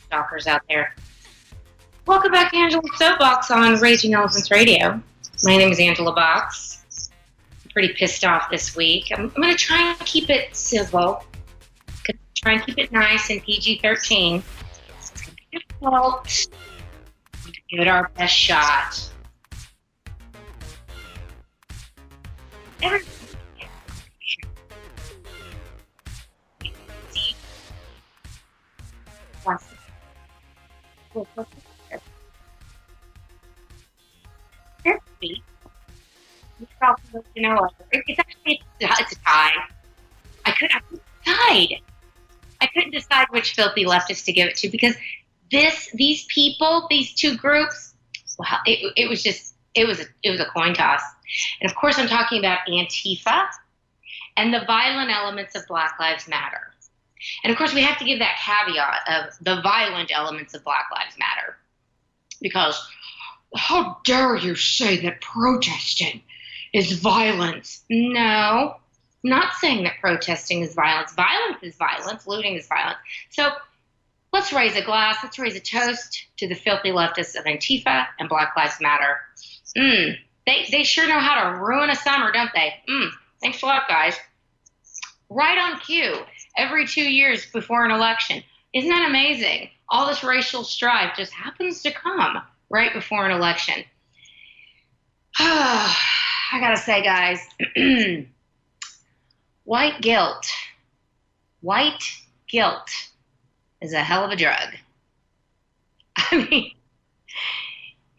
stalkers out there. Welcome back to Angela's Soapbox on Raging Elephants Radio. My name is Angela Box. I'm pretty pissed off this week. I'm going to try and keep it civil. Try and keep it nice and PG-13. It's going to be difficult. Give it our best shot. It's a tie. I couldn't decide which filthy leftist to give it to because these people, these two groups, well, it was a coin toss. And of course, I'm talking about Antifa and the violent elements of Black Lives Matter. And of course, we have to give that caveat of the violent elements of Black Lives Matter. Because how dare you say that protesting is violence? No, I'm not saying that protesting is violence. Violence is violence. Looting is violence. So let's raise a glass. Let's raise a toast to the filthy leftists of Antifa and Black Lives Matter. They sure know how to ruin a summer, don't they? Thanks a lot, guys. Right on cue. Every 2 years before an election. Isn't that amazing? All this racial strife just happens to come right before an election. I gotta say, guys, white guilt is a hell of a drug. I mean,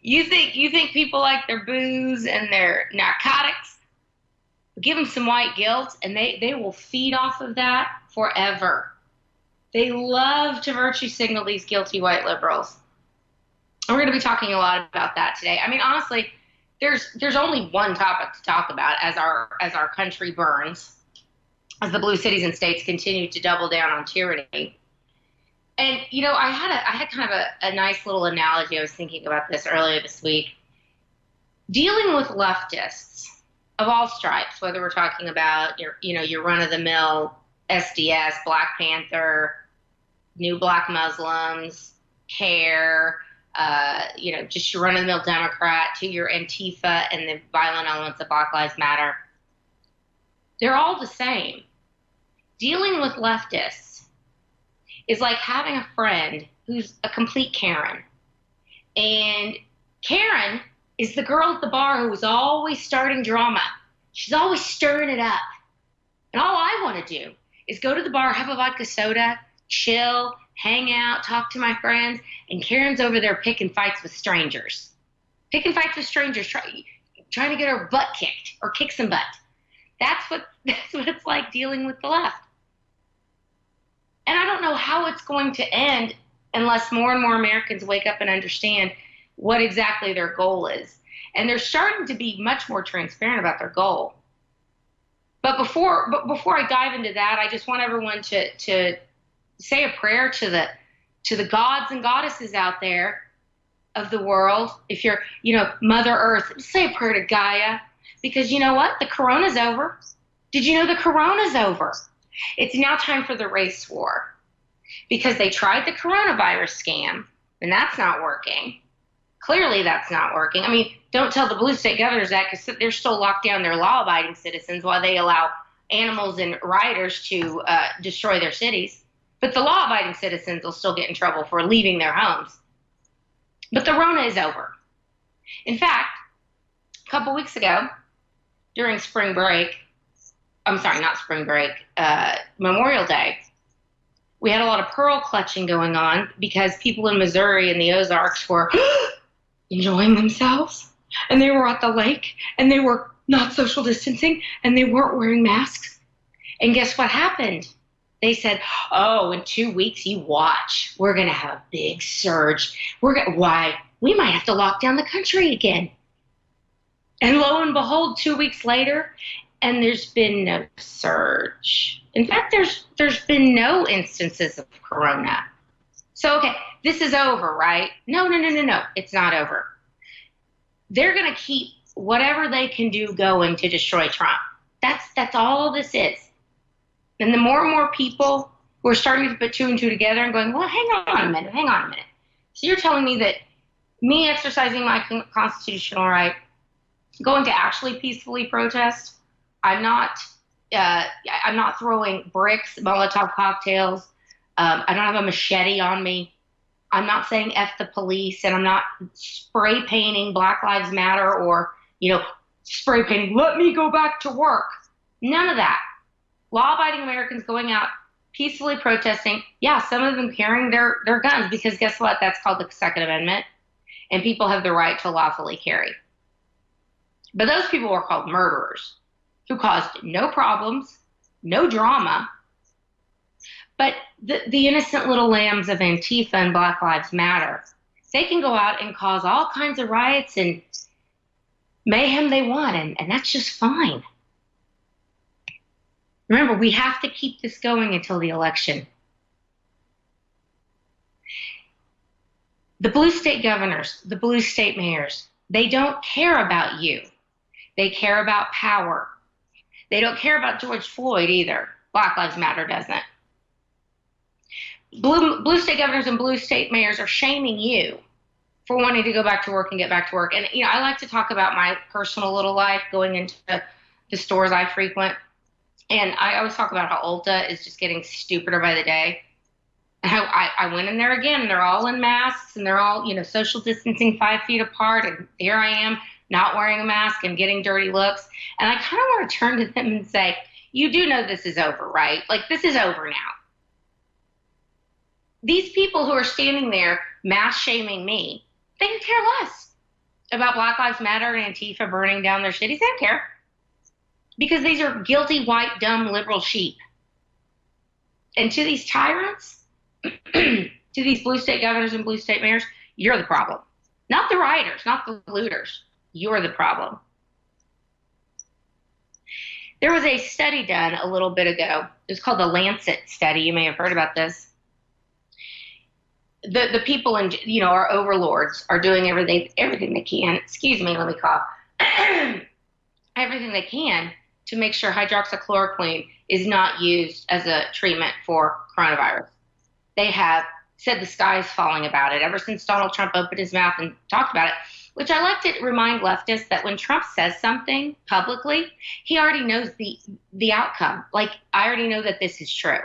you think people like their booze and their narcotics? Give them some white guilt, and they will feed off of that forever. They love to virtue signal these guilty white liberals. And we're going to be talking a lot about that today. I mean, honestly, there's only one topic to talk about as our country burns, as the blue cities and states continue to double down on tyranny. And I had kind of a nice little analogy. I was thinking about this earlier this week. Dealing with leftists of all stripes, whether we're talking about your run-of-the-mill SDS, Black Panther, New Black Muslims, CARE, just your run-of-the-mill Democrat, to your Antifa and the violent elements of Black Lives Matter, they're all the same. Dealing with leftists is like having a friend who's a complete Karen. And Karen is the girl at the bar who is always starting drama. She's always stirring it up. And all I want to do is go to the bar, have a vodka soda, chill, hang out, talk to my friends, and Karen's over there picking fights with strangers. Trying to get her butt kicked or kick some butt. That's what it's like dealing with the left. And I don't know how it's going to end unless more and more Americans wake up and understand what exactly their goal is. And they're starting to be much more transparent about their goal. But before I dive into that, I just want everyone to say a prayer to the gods and goddesses out there of the world. If you're, Mother Earth, say a prayer to Gaia. Because you know what? The corona's over. Did you know the corona's over? It's now time for the race war. Because they tried the coronavirus scam, and that's not working. Clearly that's not working. I mean, don't tell the blue state governors that because they're still locked down their law-abiding citizens while they allow animals and rioters to destroy their cities. But the law-abiding citizens will still get in trouble for leaving their homes. But the Rona is over. In fact, a couple weeks ago, during spring break, Memorial Day, we had a lot of pearl clutching going on because people in Missouri and the Ozarks were enjoying themselves, and they were at the lake, and they were not social distancing, and they weren't wearing masks. And guess what happened? They said, oh, in 2 weeks, you watch. We're going to have a big surge. Why? We might have to lock down the country again. And lo and behold, 2 weeks later, and there's been no surge. In fact, there's been no instances of corona. So, okay, this is over, right? No. It's not over. They're going to keep whatever they can do going to destroy Trump. That's all this is. And the more and more people who are starting to put two and two together and going, well, hang on a minute. So you're telling me that me exercising my constitutional right, going to actually peacefully protest, I'm not, I'm not throwing bricks, Molotov cocktails. I don't have a machete on me. I'm not saying F the police, and I'm not spray painting Black Lives Matter or, spray painting, let me go back to work. None of that. Law-abiding Americans going out peacefully protesting, yeah, some of them carrying their guns, because guess what? That's called the Second Amendment, and people have the right to lawfully carry. But those people were called murderers who caused no problems, no drama. But the innocent little lambs of Antifa and Black Lives Matter, they can go out and cause all kinds of riots and mayhem they want, and that's just fine. Remember, we have to keep this going until the election. The blue state governors, the blue state mayors, they don't care about you. They care about power. They don't care about George Floyd either. Black Lives Matter doesn't. Blue state governors and blue state mayors are shaming you for wanting to go back to work and get back to work. And, I like to talk about my personal little life going into the stores I frequent. And I always talk about how Ulta is just getting stupider by the day. And how I went in there again, and they're all in masks, and they're all, social distancing 5 feet apart. And here I am, not wearing a mask and getting dirty looks. And I kind of want to turn to them and say, you do know this is over, right? Like, this is over now. These people who are standing there mass shaming me, they can care less about Black Lives Matter and Antifa burning down their cities. They don't care. Because these are guilty, white, dumb, liberal sheep. And to these tyrants, to these blue state governors and blue state mayors, you're the problem. Not the rioters, not the looters. You're the problem. There was a study done a little bit ago. It was called the Lancet study. You may have heard about this. The people in, our overlords are doing everything they can. Excuse me, let me cough. Everything they can to make sure hydroxychloroquine is not used as a treatment for coronavirus. They have said the sky is falling about it ever since Donald Trump opened his mouth and talked about it, which I like to remind leftists that when Trump says something publicly, he already knows the outcome. Like, I already know that this is true.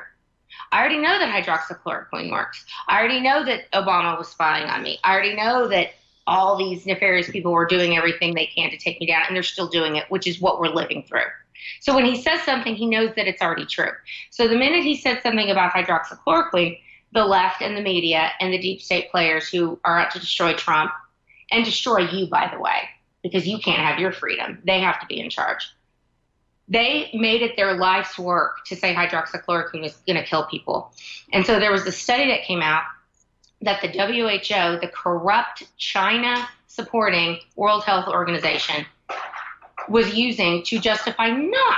I already know that hydroxychloroquine works. I already know that Obama was spying on me. I already know that all these nefarious people were doing everything they can to take me down, and they're still doing it, which is what we're living through. So when he says something, he knows that it's already true. So the minute he said something about hydroxychloroquine, the left and the media and the deep state players who are out to destroy Trump, and destroy you, by the way, because you can't have your freedom. They have to be in charge. They made it their life's work to say hydroxychloroquine was going to kill people. And so there was a study that came out that the WHO, the corrupt China-supporting World Health Organization, was using to justify not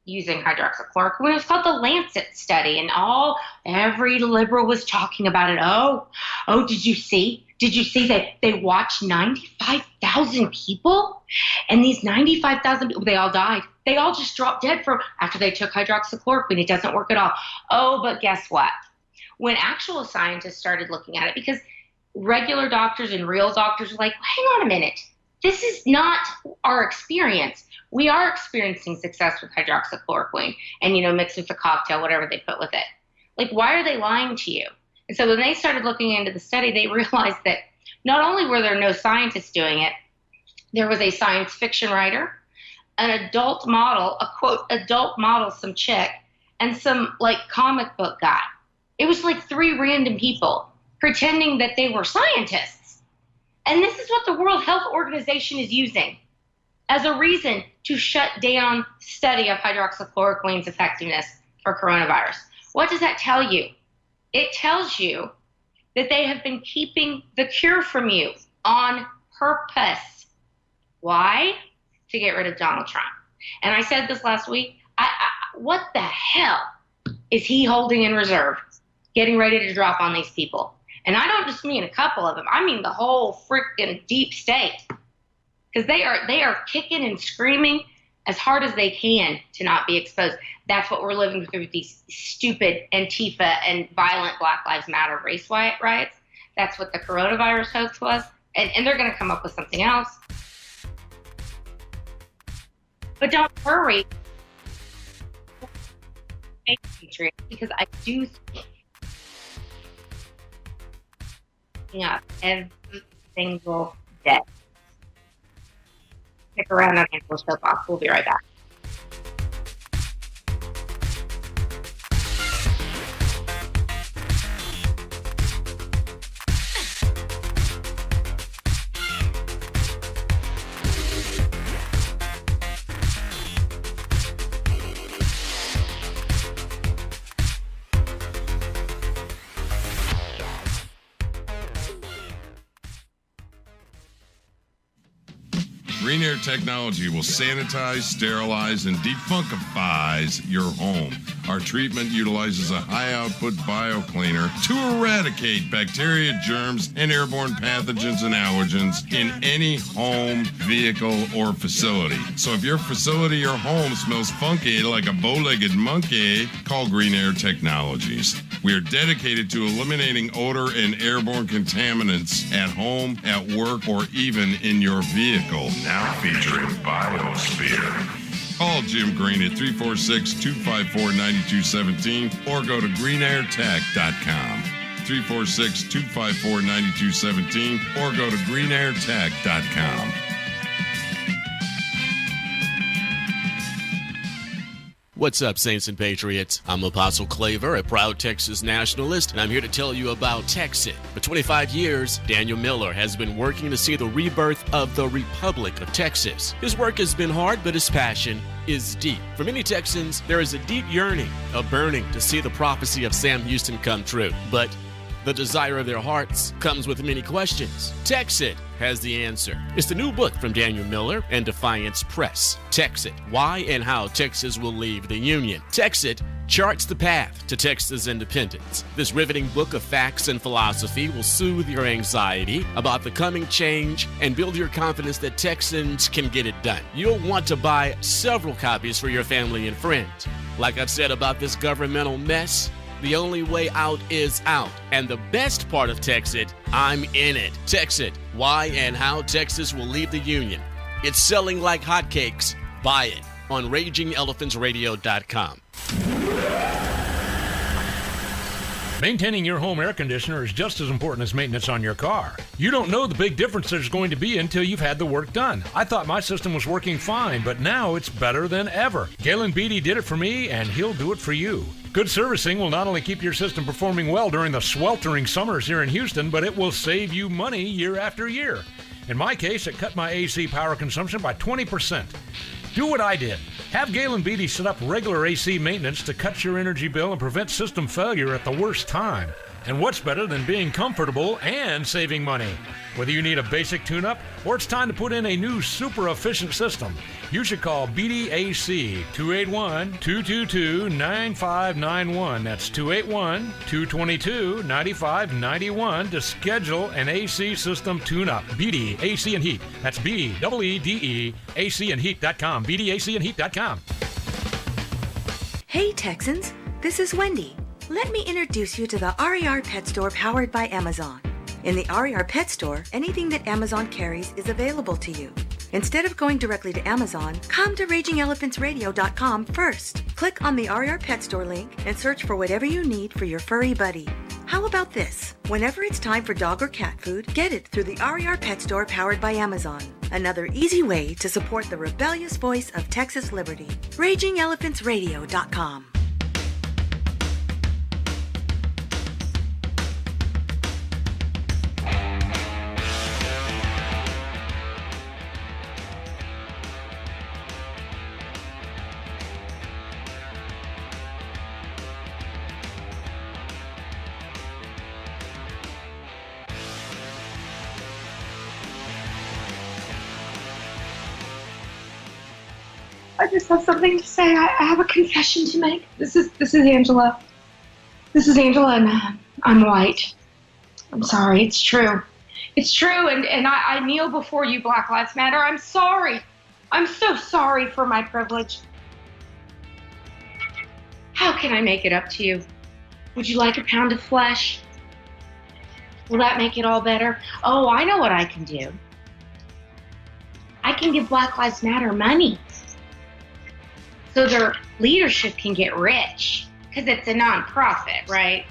using hydroxychloroquine. It was called the Lancet study, and every liberal was talking about it. Oh, did you see? Did you see that they watched 95,000 people? And these 95,000 people, they all died. They all just dropped dead after they took hydroxychloroquine. It doesn't work at all. Oh, but guess what? When actual scientists started looking at it, because regular doctors and real doctors were like, hang on a minute. This is not our experience. We are experiencing success with hydroxychloroquine and, mixed with the cocktail, whatever they put with it. Like, why are they lying to you? And so when they started looking into the study, they realized that not only were there no scientists doing it, there was a science fiction writer, an adult model, a quote, adult model, some chick, and some comic book guy. It was like 3 random people pretending that they were scientists. And this is what the World Health Organization is using as a reason to shut down study of hydroxychloroquine's effectiveness for coronavirus. What does that tell you? It tells you that they have been keeping the cure from you on purpose. Why? To get rid of Donald Trump. And I said this last week, what the hell is he holding in reserve, getting ready to drop on these people? And I don't just mean a couple of them. I mean the whole freaking deep state. Because they are kicking and screaming as hard as they can to not be exposed. That's what we're living through with these stupid Antifa and violent Black Lives Matter race riots. That's what the coronavirus hoax was. And they're going to come up with something else. But don't worry, because I do think up every single day. Stick around on Angela's Soapbox. We'll be right back. Green Air technology will sanitize, sterilize, and defunkifies your home. Our treatment utilizes a high-output biocleaner to eradicate bacteria, germs, and airborne pathogens and allergens in any home, vehicle, or facility. So if your facility or home smells funky like a bow-legged monkey, call Green Air Technologies. We are dedicated to eliminating odor and airborne contaminants at home, at work, or even in your vehicle. Now featuring Biosphere. Call Jim Green at 346-254-9217 or go to greenairtech.com. 346-254-9217 or go to greenairtech.com. What's up, Saints and Patriots? I'm Apostle Claver, a proud Texas nationalist, and I'm here to tell you about Texit. For 25 years, Daniel Miller has been working to see the rebirth of the Republic of Texas. His work has been hard, but his passion is deep. For many Texans, there is a deep yearning, a burning to see the prophecy of Sam Houston come true. But the desire of their hearts comes with many questions. Texit has the answer. It's the new book from Daniel Miller and Defiance Press. Texit, Why and How Texas Will Leave the Union. Texit charts the path to Texas independence. This riveting book of facts and philosophy will soothe your anxiety about the coming change and build your confidence that Texans can get it done. You'll want to buy several copies for your family and friends. Like I've said about this governmental mess, the only way out is out. And the best part of Texit, I'm in it. Texit, Why and How Texas Will Leave the Union. It's selling like hotcakes. Buy it on RagingElePhantsRadio.com. Maintaining your home air conditioner is just as important as maintenance on your car. You don't know the big difference there's going to be until you've had the work done. I thought my system was working fine, but now it's better than ever. Galen Beatty did it for me, and he'll do it for you. Good servicing will not only keep your system performing well during the sweltering summers here in Houston, but it will save you money year after year. In my case, it cut my AC power consumption by 20%. Do what I did. Have Galen Beatty set up regular AC maintenance to cut your energy bill and prevent system failure at the worst time. And what's better than being comfortable and saving money? Whether you need a basic tune-up or it's time to put in a new super efficient system, you should call Beatty AC 281-222-9591. That's 281-222-9591 to schedule an AC system tune-up. Beatty AC and Heat. That's B-E-E-D-E ACandHeat.com. BeattyACandHeat.com. Hey Texans, this is Wendy. Let me introduce you to the RER Pet Store powered by Amazon. In the RER Pet Store, anything that Amazon carries is available to you. Instead of going directly to Amazon, come to RagingElePhantsRadio.com first. Click on the RER Pet Store link and search for whatever you need for your furry buddy. How about this? Whenever it's time for dog or cat food, get it through the RER Pet Store powered by Amazon. Another easy way to support the rebellious voice of Texas liberty. RagingElePhantsRadio.com. I just have something to say. I have a confession to make. This is Angela. This is Angela, and I'm white. I'm sorry. It's true. It's true, and I kneel before you, Black Lives Matter. I'm sorry. I'm so sorry for my privilege. How can I make it up to you? Would you like a pound of flesh? Will that make it all better? Oh, I know what I can do. I can give Black Lives Matter money so their leadership can get rich, because it's a nonprofit, right?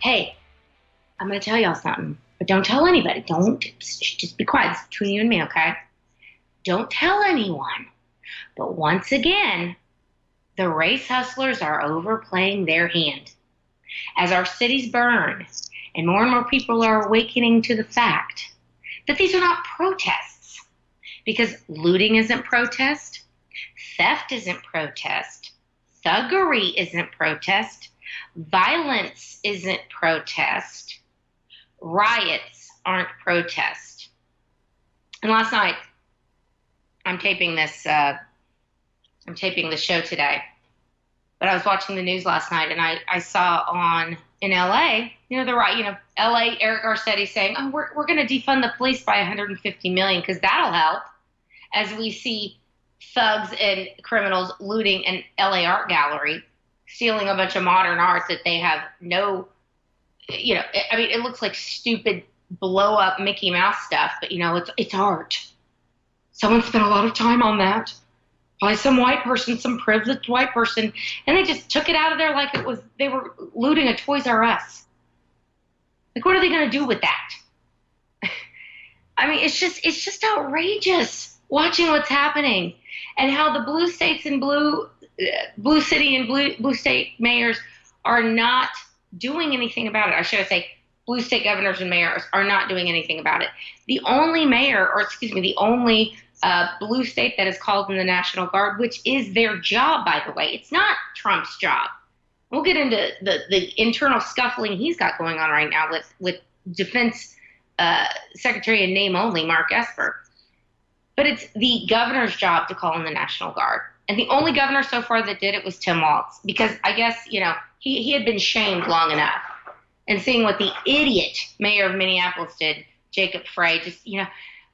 Hey, I'm going to tell y'all something, but don't tell anybody. Don't, just be quiet. It's between you and me, okay? Don't tell anyone. But once again, the race hustlers are overplaying their hand. As our cities burn and more people are awakening to the fact that these are not protests, because looting isn't protest, theft isn't protest, thuggery isn't protest, violence isn't protest, riots aren't protest. And last night, I'm taping the show today, but I was watching the news last night, and I saw in LA, LA, Eric Garcetti saying, oh, we're going to defund the police by $150 million because that'll help, as we see thugs and criminals looting an LA art gallery, stealing a bunch of modern art that they have no, it looks like stupid blow up Mickey Mouse stuff, but it's art. Someone spent a lot of time on that by some white person, some privileged white person, and they just took it out of there like they were looting a Toys R Us. Like, what are they going to do with that? I mean, it's just outrageous watching what's happening and how the blue states and blue city and blue state mayors are not doing anything about it. I should say blue state governors and mayors are not doing anything about it. The only the only blue state that is called in the National Guard, which is their job, by the way. It's not Trump's job. We'll get into the internal scuffling he's got going on right now with Defense Secretary in name only, Mark Esper. But it's the governor's job to call in the National Guard. And the only governor so far that did it was Tim Walz, because I guess, he had been shamed long enough. And seeing what the idiot mayor of Minneapolis did, Jacob Frey, just,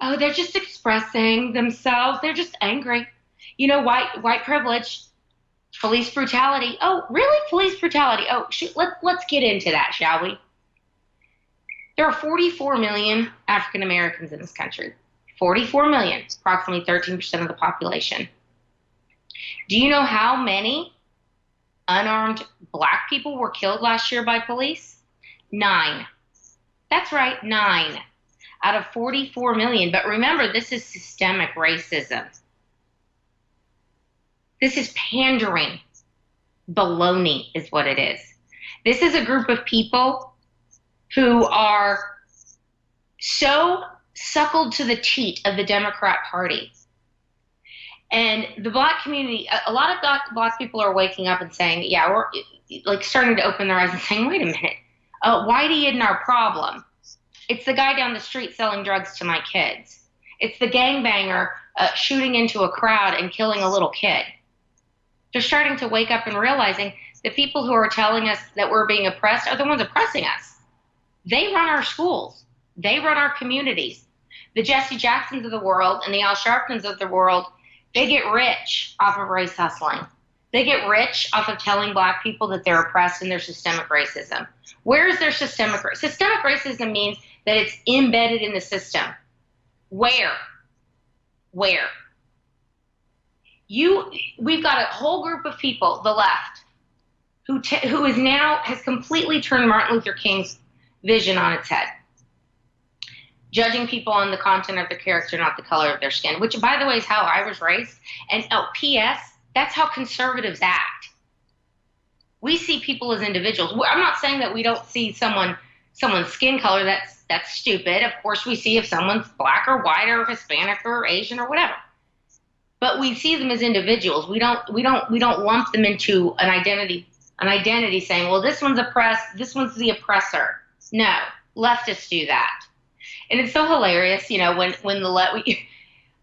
oh, they're just expressing themselves. They're just angry. White privilege, police brutality. Oh, really? Police brutality. Oh, shoot, let's get into that, shall we? There are 44 million African Americans in this country. 44 million, approximately 13% of the population. Do you know how many unarmed black people were killed last year by police? 9. That's right, 9 out of 44 million. But remember, this is systemic racism. This is pandering. Baloney is what it is. This is a group of people who are so suckled to the teat of the Democrat Party. And the black community, a lot of black people are waking up and saying, yeah, we're like starting to open their eyes and saying, wait a minute, Whitey isn't our problem. It's the guy down the street selling drugs to my kids. It's the gangbanger shooting into a crowd and killing a little kid. They're starting to wake up and realizing the people who are telling us that we're being oppressed are the ones oppressing us. They run our schools. They run our communities. The Jesse Jacksons of the world and the Al Sharptons of the world, they get rich off of race hustling. They get rich off of telling black people that they're oppressed and there's systemic racism. Where is there systemic racism? Systemic racism means that it's embedded in the system. Where? We've got a whole group of people, the left, who has completely turned Martin Luther King's vision on its head. Judging people on the content of their character, not the color of their skin, which, by the way, is how I was raised. And P.S., that's how conservatives act. We see people as individuals. I'm not saying that we don't see someone's skin color. That's stupid. Of course, we see if someone's black or white or Hispanic or Asian or whatever. But we see them as individuals. We don't lump them into an identity saying, well, this one's oppressed, this one's the oppressor. No, leftists do that. And it's so hilarious,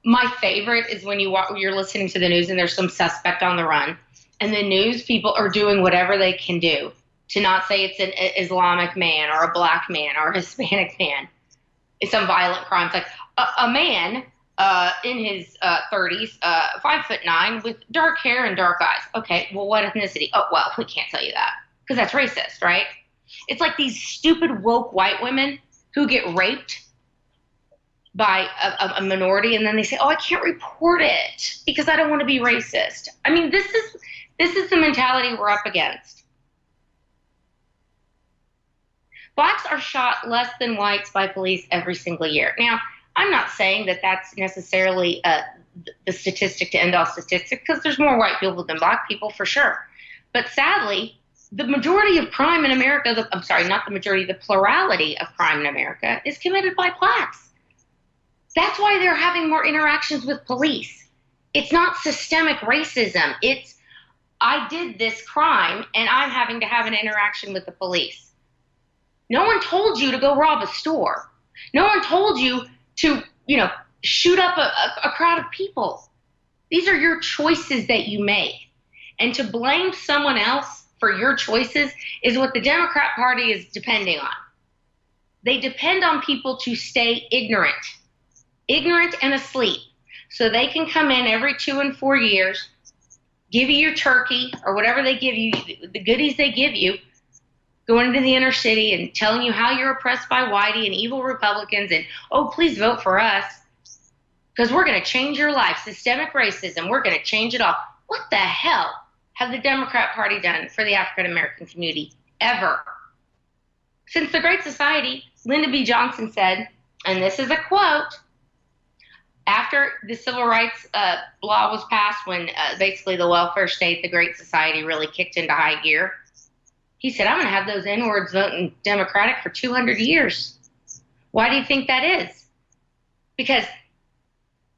my favorite is when you're listening to the news and there's some suspect on the run, and the news people are doing whatever they can do to not say it's an Islamic man or a black man or a Hispanic man. some violent crimes, like a man in his 30s, 5'9", with dark hair and dark eyes. Okay, well, what ethnicity? Oh, well, we can't tell you that because that's racist, right? It's like these stupid woke white women who get raped by a minority, and then they say, "Oh, I can't report it because I don't want to be racist." I mean, this is the mentality we're up against. Blacks are shot less than whites by police every single year. Now, I'm not saying that that's necessarily the statistic to end all statistics, because there's more white people than black people for sure. But sadly, the majority of crime in America, I'm sorry, not the majority, the plurality of crime in America is committed by blacks. That's why they're having more interactions with police. It's not systemic racism. It's, I did this crime and I'm having to have an interaction with the police. No one told you to go rob a store. No one told you to, shoot up a crowd of people. These are your choices that you make. And to blame someone else for your choices is what the Democrat Party is depending on. They depend on people to stay ignorant and asleep, so they can come in every 2 and 4 years, give you your turkey or whatever they give you, the goodies they give you, going into the inner city and telling you how you're oppressed by whitey and evil Republicans and, oh, please vote for us because we're going to change your life. Systemic racism, we're going to change it all. What the hell have the Democrat Party done for the African American community ever? Since the Great Society, Lyndon B. Johnson said, and this is a quote, after the civil rights law was passed, when basically the welfare state, the Great Society, really kicked into high gear, he said, I'm going to have those N-words voting Democratic for 200 years. Why do you think that is? Because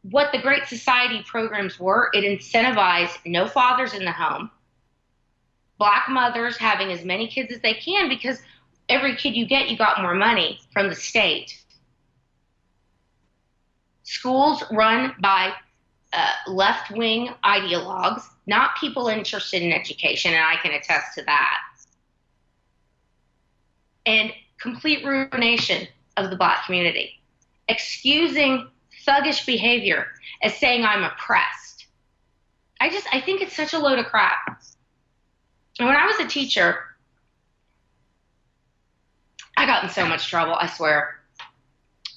what the Great Society programs were, it incentivized no fathers in the home, black mothers having as many kids as they can, because every kid you get, you got more money from the state. Schools run by left-wing ideologues, not people interested in education, and I can attest to that. And complete ruination of the black community. Excusing thuggish behavior as saying I'm oppressed. I think it's such a load of crap. And when I was a teacher, I got in so much trouble, I swear.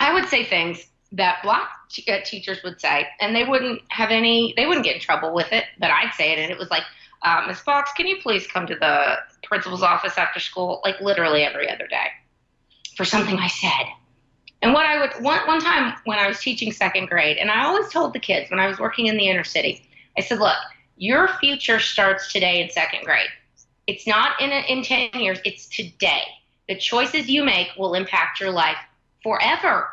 I would say things that black teachers would say, and they wouldn't get in trouble with it, but I'd say it, and it was like, Ms. Fox, can you please come to the principal's office after school, like literally every other day, for something I said. And what I would, one time when I was teaching second grade, and I always told the kids when I was working in the inner city, I said, look, your future starts today in second grade. It's not in 10 years, it's today. The choices you make will impact your life forever.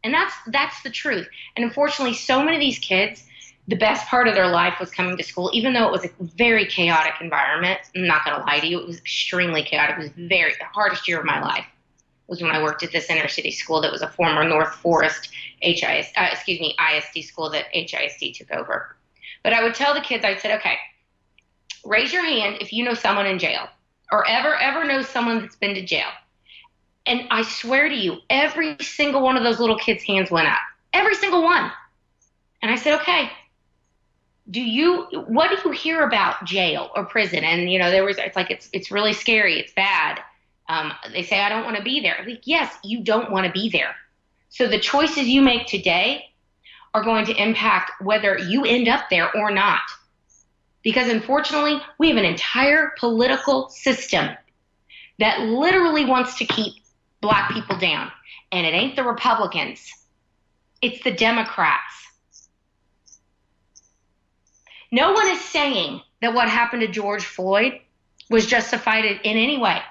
And that's the truth. And unfortunately, so many of these kids, the best part of their life was coming to school, even though it was a very chaotic environment. I'm not going to lie to you. It was extremely chaotic. It was the hardest year of my life was when I worked at this inner city school that was a former North Forest ISD school that HISD took over. But I would tell the kids, I said, okay, raise your hand if you know someone in jail or ever know someone that's been to jail. And I swear to you, every single one of those little kids' hands went up. Every single one. And I said, okay, what do you hear about jail or prison? And, it's really scary. It's bad. They say, I don't want to be there. I'm like, yes, you don't want to be there. So the choices you make today are going to impact whether you end up there or not. Because unfortunately, we have an entire political system that literally wants to keep black people down. And it ain't the Republicans. It's the Democrats. No one is saying that what happened to George Floyd was justified in any way.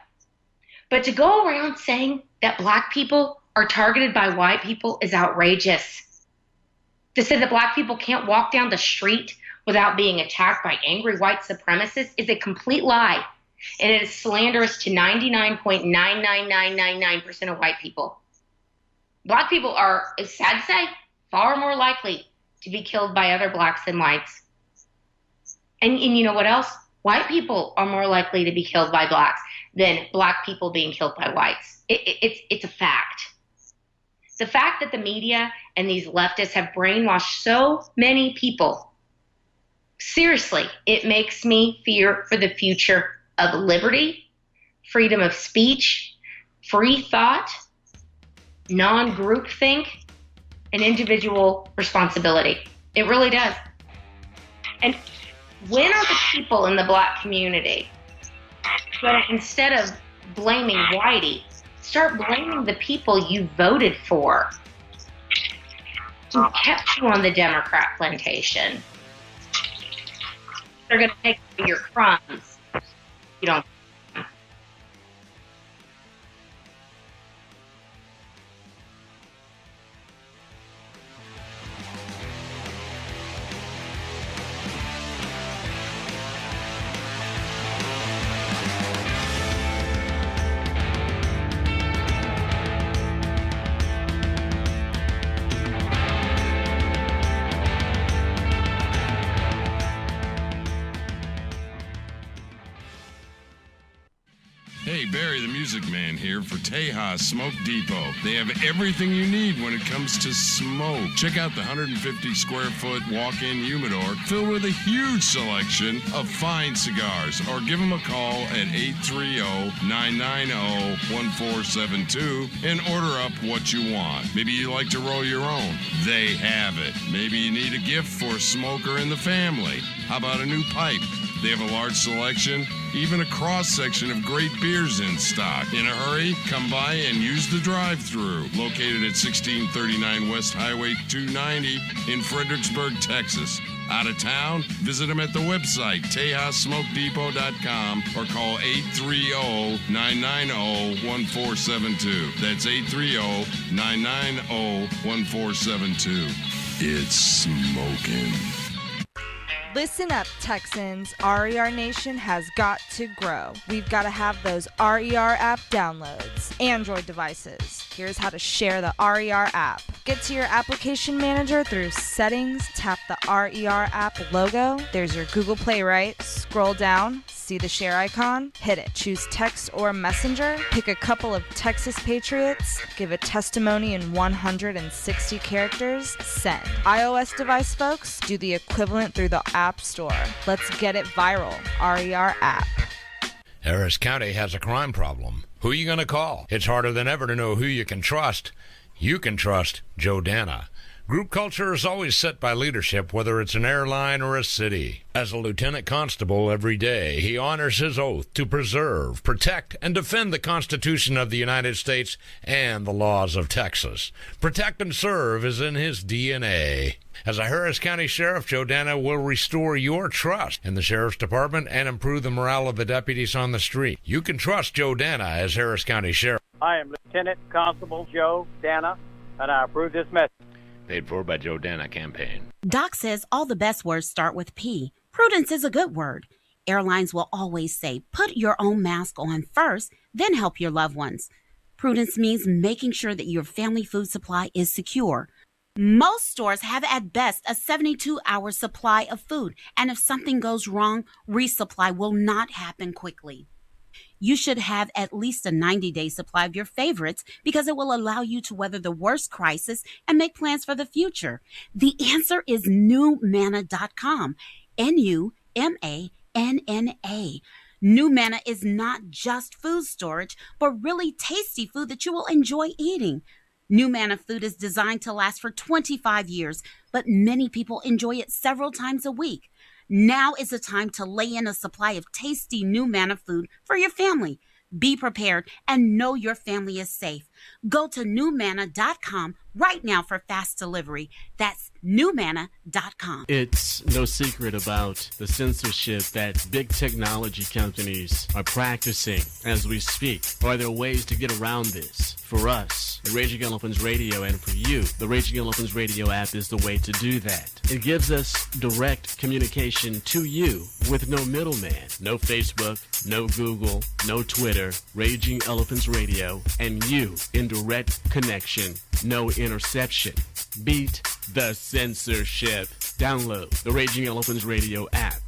But to go around saying that black people are targeted by white people is outrageous. To say that black people can't walk down the street without being attacked by angry white supremacists is a complete lie. And it is slanderous to 99.99999% of white people. Black people are, it's sad to say, far more likely to be killed by other blacks than whites. And you know what else? White people are more likely to be killed by blacks than black people being killed by whites. It's a fact. The fact that the media and these leftists have brainwashed so many people, seriously, it makes me fear for the future of liberty, freedom of speech, free thought, non-groupthink, and individual responsibility. It really does. And when are the people in the Black community going to, instead of blaming Whitey, start blaming the people you voted for, who kept you on the Democrat plantation? They're going to take your crumbs. You don't. Hey, Barry the Music Man here for Tejas Smoke Depot. They have everything you need when it comes to smoke. Check out the 150 square foot walk-in humidor filled with a huge selection of fine cigars. Or give them a call at 830-990-1472 and order up what you want. Maybe you like to roll your own. They have it. Maybe you need a gift for a smoker in the family. How about a new pipe? They have a large selection, even a cross-section of great beers in stock. In a hurry, come by and use the drive-thru. Located at 1639 West Highway 290 in Fredericksburg, Texas. Out of town? Visit them at the website, TejasSmokeDepot.com, or call 830-990-1472. That's 830-990-1472. It's smoking. Listen up, Texans. RER Nation has got to grow. We've got to have those RER app downloads. Android devices. Here's how to share the RER app. Get to your application manager through Settings, tap the RER app logo. There's your Google Play, right? Scroll down, see the share icon, hit it. Choose text or messenger. Pick a couple of Texas Patriots. Give a testimony in 160 characters. Send. iOS device folks, do the equivalent through the App Store. Let's get it viral. RER app. Harris County has a crime problem. Who are you going to call? It's harder than ever to know who you can trust. You can trust Joe Dana. Group culture is always set by leadership, whether it's an airline or a city. As a lieutenant constable every day, he honors his oath to preserve, protect, and defend the Constitution of the United States and the laws of Texas. Protect and serve is in his DNA. As a Harris County Sheriff, Joe Dana will restore your trust in the Sheriff's Department and improve the morale of the deputies on the street. You can trust Joe Dana as Harris County Sheriff. I am Lieutenant Constable Joe Dana, and I approve this message. Paid for by Joe Dana campaign. Doc says all the best words start with P. Prudence is a good word. Airlines will always say, put your own mask on first, then help your loved ones. Prudence means making sure that your family food supply is secure. Most stores have at best a 72-hour supply of food, and if something goes wrong, resupply will not happen quickly. You should have at least a 90-day supply of your favorites because it will allow you to weather the worst crisis and make plans for the future. The answer is newmanna.com. N-U-M-A-N-N-A. New Manna is not just food storage, but really tasty food that you will enjoy eating. New Manna food is designed to last for 25 years, but many people enjoy it several times a week. Now is the time to lay in a supply of tasty New Manna food for your family. Be prepared and know your family is safe. Go to newmanna.com right now for fast delivery. That's newmanna.com. It's no secret about the censorship that big technology companies are practicing as we speak. Are there ways to get around this? For us, Raging Elephants Radio, and for you, the Raging Elephants Radio app is the way to do that. It gives us direct communication to you with no middleman. No Facebook, no Google, no Twitter. Raging Elephants Radio and you in direct connection. No interception. Beat the censorship. Download the Raging Elephants Radio app.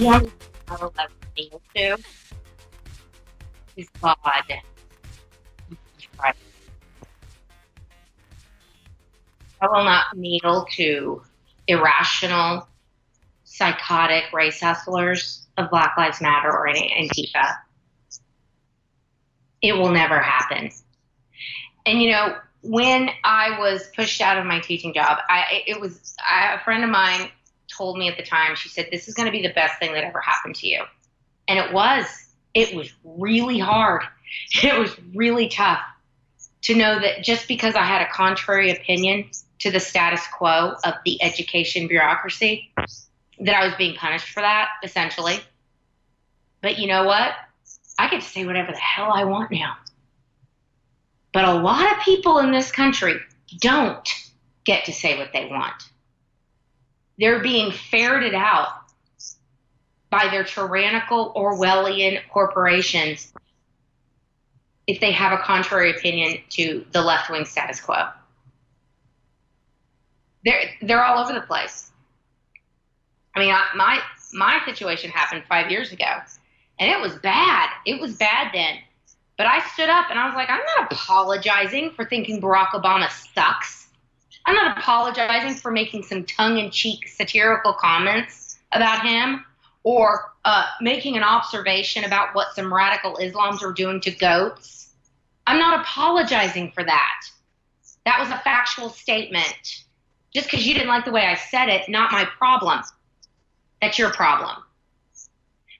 One I will ever kneel to is God. Christ. I will not kneel to irrational, psychotic race hustlers of Black Lives Matter or Antifa. It will never happen. And when I was pushed out of my teaching job, a friend of mine told me at the time, she said, this is going to be the best thing that ever happened to you. And it was really hard. It was really tough to know that just because I had a contrary opinion to the status quo of the education bureaucracy, that I was being punished for that, essentially. But you know what? I get to say whatever the hell I want now. But a lot of people in this country don't get to say what they want. They're being ferreted out by their tyrannical Orwellian corporations if they have a contrary opinion to the left-wing status quo. They're all over the place. I mean, my situation happened 5 years ago, and it was bad. It was bad then. But I stood up and I was like, I'm not apologizing for thinking Barack Obama sucks. I'm not apologizing for making some tongue-in-cheek satirical comments about him or making an observation about what some radical Islams are doing to goats. I'm not apologizing for that. That was a factual statement. Just because you didn't like the way I said it, not my problem. That's your problem.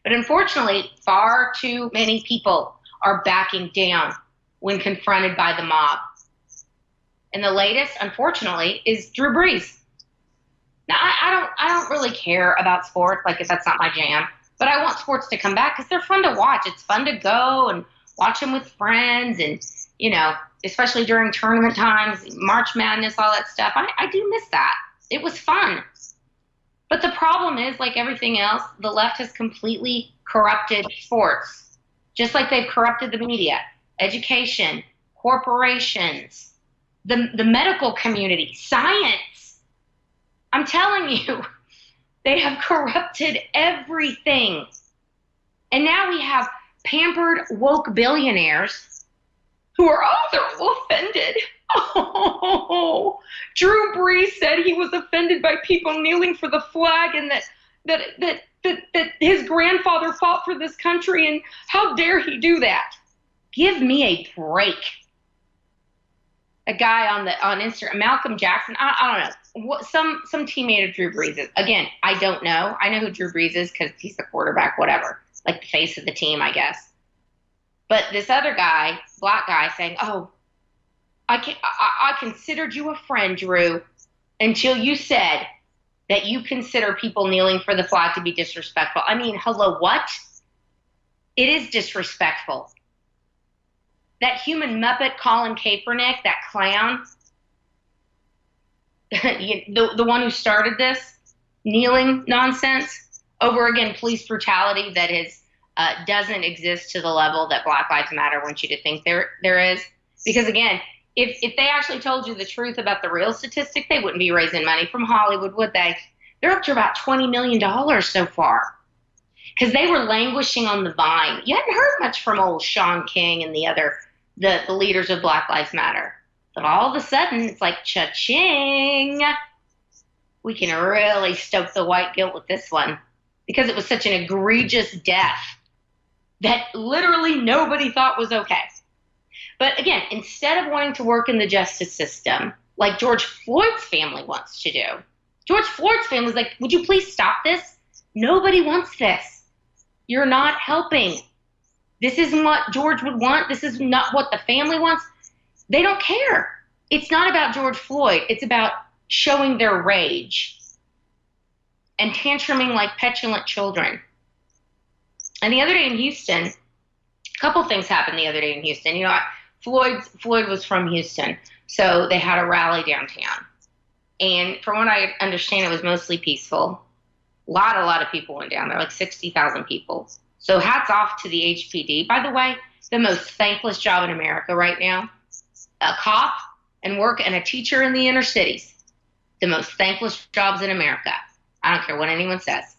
But unfortunately, far too many people are backing down when confronted by the mob. And the latest, unfortunately, is Drew Brees. Now, I don't really care about sports, like if that's not my jam, but I want sports to come back because they're fun to watch. It's fun to go and watch them with friends and, especially during tournament times, March Madness, all that stuff. I do miss that. It was fun. But the problem is, like everything else, the left has completely corrupted sports, just like they've corrupted the media, education, corporations, the medical community, science. I'm telling you, they have corrupted everything. And now we have pampered woke billionaires who are they're offended. Oh, Drew Brees said he was offended by people kneeling for the flag and that his grandfather fought for this country, and how dare he do that? Give me a break. A guy on Instagram, Malcolm Jackson, I don't know, some teammate of Drew Brees is. Again, I don't know. I know who Drew Brees is because he's the quarterback, whatever, like the face of the team, I guess. But this other guy, black guy, saying, "Oh, I considered you a friend, Drew, until you said that you consider people kneeling for the flag to be disrespectful." I mean, hello, what? It is disrespectful. That human muppet, Colin Kaepernick, that clown, the one who started this kneeling nonsense over, again, police brutality that doesn't exist to the level that Black Lives Matter wants you to think there is. Because, again, if they actually told you the truth about the real statistic, they wouldn't be raising money from Hollywood, would they? They're up to about $20 million so far because they were languishing on the vine. You hadn't heard much from old Sean King and the leaders of Black Lives Matter. But all of a sudden, it's like, cha-ching. We can really stoke the white guilt with this one because it was such an egregious death that literally nobody thought was okay. But again, instead of wanting to work in the justice system like George Floyd's family wants to do, George Floyd's family is like, would you please stop this? Nobody wants this. You're not helping. This isn't what George would want. This is not what the family wants. They don't care. It's not about George Floyd. It's about showing their rage and tantruming like petulant children. And the other day in Houston, a couple things happened the other day in Houston. Floyd was from Houston, so they had a rally downtown. And from what I understand, it was mostly peaceful. A lot of people went down there, like 60,000 people. So hats off to the HPD. By the way, the most thankless job in America right now. A cop and a teacher in the inner cities. The most thankless jobs in America. I don't care what anyone says.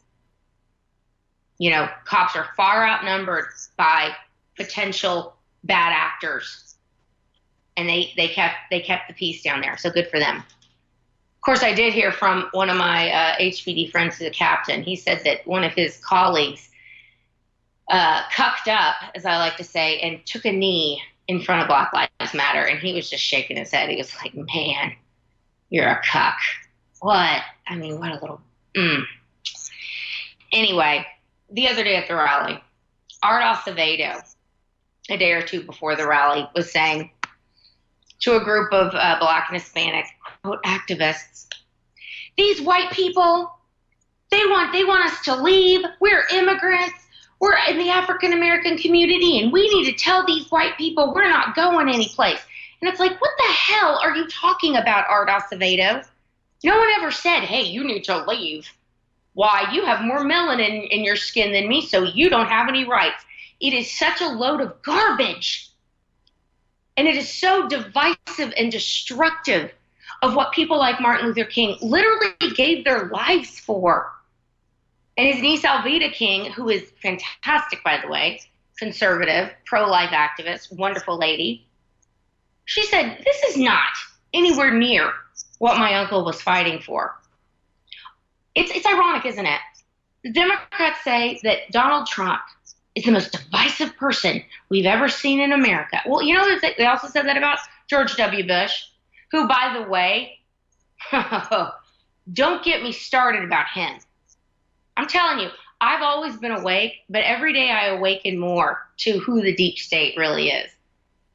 Cops are far outnumbered by potential bad actors, and they kept the peace down there. So good for them. Of course, I did hear from one of my HPD friends, who's a captain. He said that one of his colleagues cucked up, as I like to say, and took a knee in front of Black Lives Matter, and he was just shaking his head. He was like, "Man, you're a cuck." What? I mean, what a little. Anyway, the other day at the rally, Art Acevedo, a day or two before the rally, was saying to a group of Black and Hispanic quote activists, "These white people, they want us to leave. We're immigrants. We're in the African American community, and we need to tell these white people we're not going anyplace." And it's like, what the hell are you talking about, Art Acevedo? No one ever said, "Hey, you need to leave. Why, you have more melanin in your skin than me, so you don't have any rights." It is such a load of garbage. And it is so divisive and destructive of what people like Martin Luther King literally gave their lives for. And his niece Alveda King, who is fantastic, by the way, conservative, pro-life activist, wonderful lady, she said, "This is not anywhere near what my uncle was fighting for." It's ironic, isn't it? The Democrats say that Donald Trump is the most divisive person we've ever seen in America. Well, they also said that about George W. Bush, who, by the way, don't get me started about him. I'm telling you, I've always been awake, but every day I awaken more to who the deep state really is.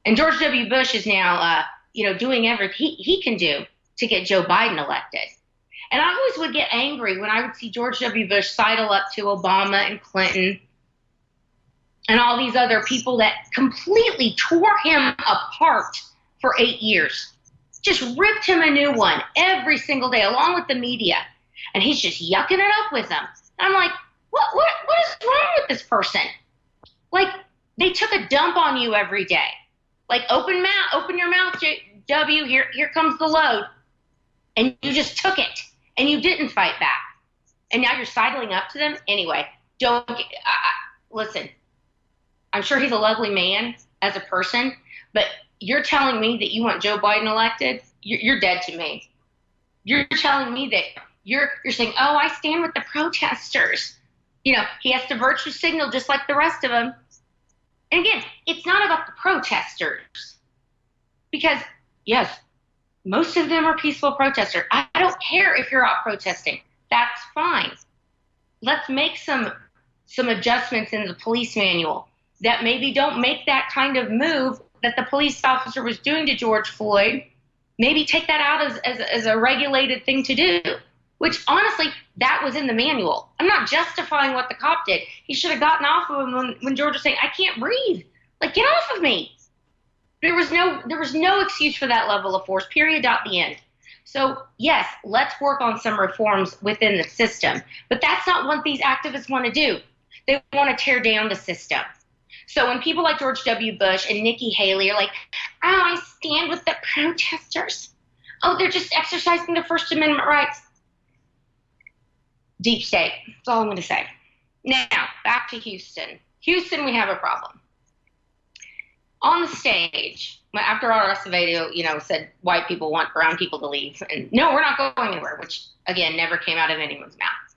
And George W. Bush is now, doing everything he can do to get Joe Biden elected. And I always would get angry when I would see George W. Bush sidle up to Obama and Clinton and all these other people that completely tore him apart for 8 years. Just ripped him a new one every single day, along with the media. And he's just yucking it up with them. And I'm like, what is wrong with this person? Like, they took a dump on you every day. Like, open your mouth, W, here comes the load. And you just took it. And you didn't fight back. And now you're sidling up to them? Anyway, listen, I'm sure he's a lovely man as a person, but you're telling me that you want Joe Biden elected? You're dead to me. You're telling me that you're saying, "Oh, I stand with the protesters." He has to virtue signal just like the rest of them. And again, it's not about the protesters. Because, yes, most of them are peaceful protesters. I don't care if you're out protesting. That's fine. Let's make some adjustments in the police manual that maybe don't make that kind of move that the police officer was doing to George Floyd. Maybe take that out as a regulated thing to do, which honestly, that was in the manual. I'm not justifying what the cop did. He should have gotten off of him when George was saying, "I can't breathe. Like, get off of me." There was no excuse for that level of force, period, the end. So, yes, let's work on some reforms within the system. But that's not what these activists want to do. They want to tear down the system. So when people like George W. Bush and Nikki Haley are like, "Oh, I stand with the protesters. Oh, they're just exercising their First Amendment rights." Deep state. That's all I'm going to say. Now, back to Houston. Houston, we have a problem. On the stage, after our Acevedo, said white people want brown people to leave, and no, we're not going anywhere, which again never came out of anyone's mouth.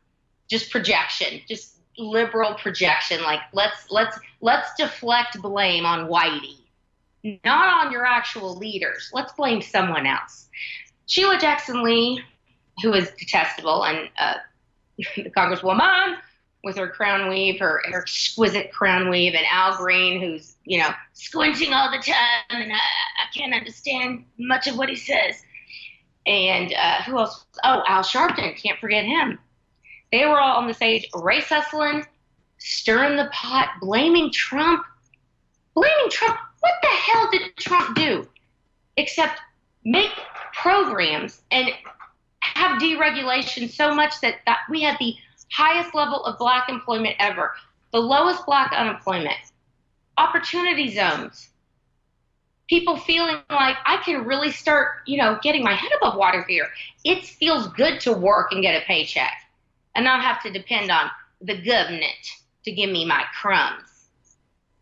Just projection, just liberal projection. Like let's deflect blame on whitey, not on your actual leaders. Let's blame someone else. Sheila Jackson Lee, who is detestable, and the Congresswoman with her crown weave, her exquisite crown weave, and Al Green, who's, squinting all the time, and I can't understand much of what he says. And who else? Oh, Al Sharpton, can't forget him. They were all on the stage race hustling, stirring the pot, blaming Trump. Blaming Trump. What the hell did Trump do except make programs and have deregulation so much that we had the highest level of black employment ever, the lowest black unemployment, opportunity zones, people feeling like I can really start, getting my head above water here. It feels good to work and get a paycheck and not have to depend on the government. to give me my crumbs.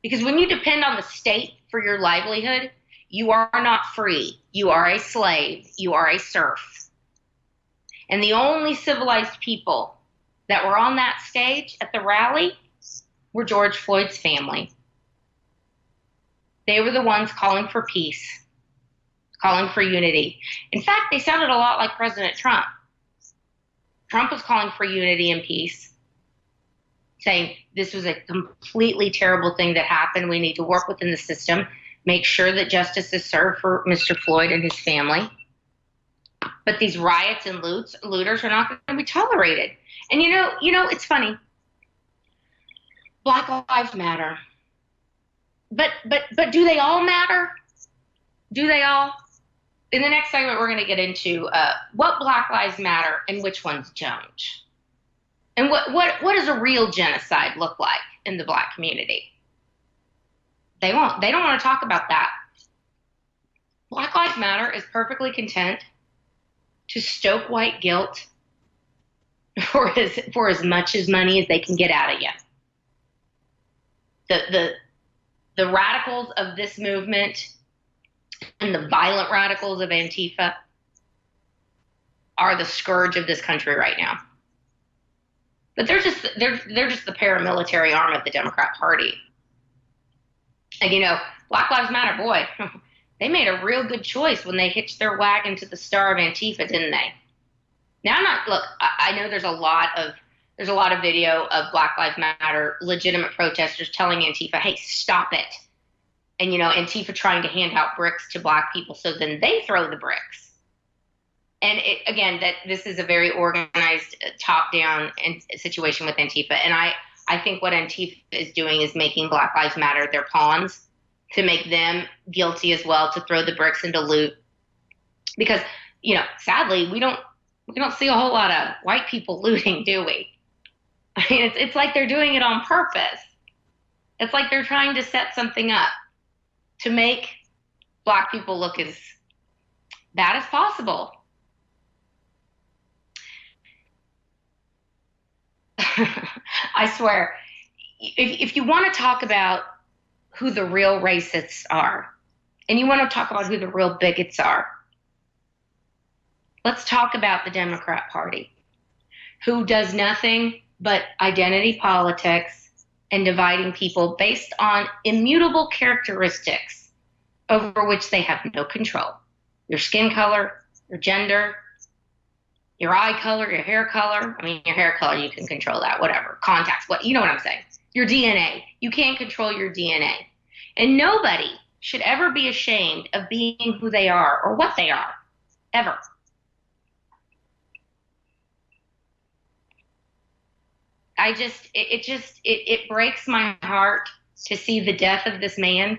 Because when you depend on the state for your livelihood, you are not free. You are a slave. You are a serf. And the only civilized people that were on that stage at the rally were George Floyd's family. They were the ones calling for peace, calling for unity. In fact, they sounded a lot like President Trump. Trump was calling for unity and peace, saying this was a completely terrible thing that happened. We need to work within the system, make sure that justice is served for Mr. Floyd and his family. But these riots and looters are not going to be tolerated. And you know, it's funny. Black lives matter. But do they all matter? Do they all? In the next segment, we're going to get into what Black Lives Matter and which ones don't. And what does a real genocide look like in the Black community? They don't want to talk about that. Black Lives Matter is perfectly content to stoke white guilt for as much as money as they can get out of you. The radicals of this movement and the violent radicals of Antifa are the scourge of this country right now. But they're just the paramilitary arm of the Democrat Party. And Black Lives Matter, boy, they made a real good choice when they hitched their wagon to the star of Antifa, didn't they? Now, I know there's a lot of video of Black Lives Matter legitimate protesters telling Antifa, hey, stop it. And, Antifa trying to hand out bricks to Black people so then they throw the bricks. And that this is a very organized top-down situation with Antifa. And I think what Antifa is doing is making Black Lives Matter their pawns to make them guilty as well, to throw the bricks into loot. Because, sadly, we don't see a whole lot of white people looting, do we? I mean, it's like they're doing it on purpose. It's like they're trying to set something up to make Black people look as bad as possible. I swear, if you want to talk about who the real racists are, and you want to talk about who the real bigots are, let's talk about the Democrat Party, who does nothing but identity politics and dividing people based on immutable characteristics over which they have no control. Your skin color, your gender, your eye color, your hair color. I mean, your hair color, you can control that, whatever. Contacts, you know what I'm saying. Your DNA. You can't control your DNA. And nobody should ever be ashamed of being who they are or what they are, ever. It breaks my heart to see the death of this man.